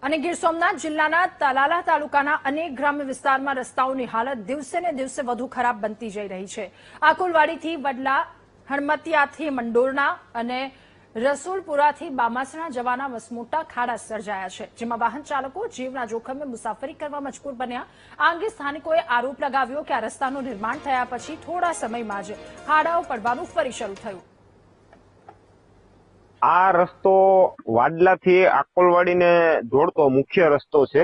અને ગીર સોમનાથ જિલ્લાના તાલાલા તાલુકાના અનેક ગ્રામ્ય વિસ્તારમાં રસ્તાઓની હાલત દિવસે ને દિવસે વધુ ખરાબ બનતી જઈ રહી છે। આકુલવાડીથી વડલા, હણમતિયાથી મંડોરણા અને રસુલપુરાથી બામાસણા જવાના વસમોટા ખાડા સર્જાયા છે, જેમાં વાહન ચાલકો જીવના જોખમે મુસાફરી કરવા મજબૂર બન્યા। આ અંગે સ્થાનિકોએ આરોપ લગાવ્યો કે આ રસ્તાનું નિર્માણ થયા પછી થોડા સમયમાં જ ખાડાઓ પડવાનું ફરી શરૂ થયું। આ રસ્તો વાડલાથી આકોલવાડીને જોડતો મુખ્ય રસ્તો છે।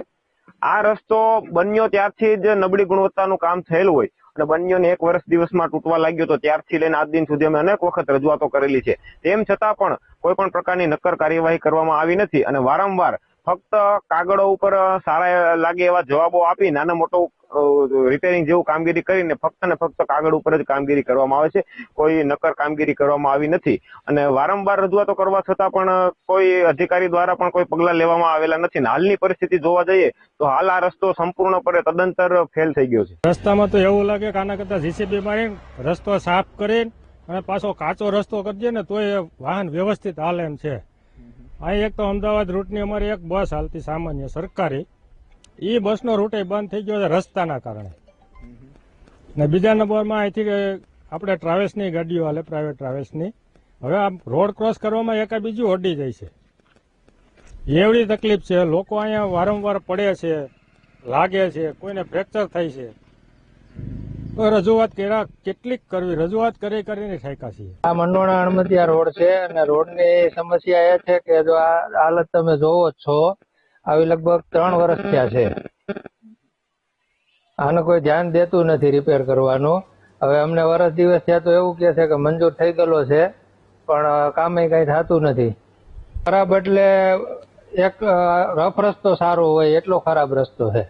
આ રસ્તો બન્યો ત્યારથી જ નબળી ગુણવત્તાનું કામ થયેલું હોય અને બન્યોને 1 વર્ષ દિવસમાં તૂટવા લાગ્યો તો ત્યારથી લઈને આજ દિન સુધી અમે અનેક વખત રજૂઆતો કરેલી છે। તેમ છતાં પણ કોઈ પણ પ્રકારની નક્કર કાર્યવાહી કરવામાં આવી નથી અને વારંવાર ફક્ત કાગળો ઉપર સારા લાગે એવા જવાબો આપી નાના મોટો રિપેરિંગ જેવું કામગીરી કરીને ફક્ત ને ફક્ત કાગળ ઉપર જ કામગીરી કરવામાં આવે છે। કોઈ નક્કર કામગીરી કરવામાં આવી નથી અને વારંવાર રજૂઆતો કરવા છતાં પણ કોઈ અધિકારી દ્વારા પણ કોઈ પગલાં લેવામાં આવેલા નથી। હાલની પરિસ્થિતિ જોવા જઈએ તો હાલ આ રસ્તો સંપૂર્ણપણે તદ્દંતર ફેલ થઈ ગયો છે। રસ્તામાં તો એવું લાગે કે આના કરતા જીસીબી મારીને રસ્તો સાફ કરીને અને પાછો કાચો રસ્તો કરજે ને તોય વાહન વ્યવસ્થિત હાલે એમ છે। અહીં એક તો અમદાવાદ રૂટની અમારી એક બસ હાલતી સામાન્ય સરકારી, એ બસનો રૂટ બંધ થઈ ગયો છે રસ્તાના કારણે। ને બીજા નંબરમાં અહીંથી આપણે ટ્રાવેલ્સની ગાડીઓ હાલે, પ્રાઇવેટ ટ્રાવેલ્સની, હવે આ રોડ ક્રોસ કરવામાં એકા બીજું અડી જાય છે, એવડી તકલીફ છે। લોકો અહીંયા વારંવાર પડે છે, લાગે છે, કોઈને ફ્રેક્ચર થાય છે। તો રજૂઆત કર્યા કેટલીક કરવી, રજૂઆત કરીને ઠાક્યા છીએ। આ મંડોણા હણમતિયા રોડ છે અને રોડની સમસ્યા એ છે કે જો આ હાલત તમે જોવો જ છો, આવી લગભગ 3 વર્ષ થયા છે। આને કોઈ ધ્યાન દેતું નથી રિપેર કરવાનું। હવે અમને વર્ષ દિવસ થયા તો એવું કહે છે કે મંજૂર થઈ ગયેલો છે, પણ કામે કઈ થતું નથી। ખરાબ એટલે એક રફ રસ્તો સારો હોય એટલો ખરાબ રસ્તો છે।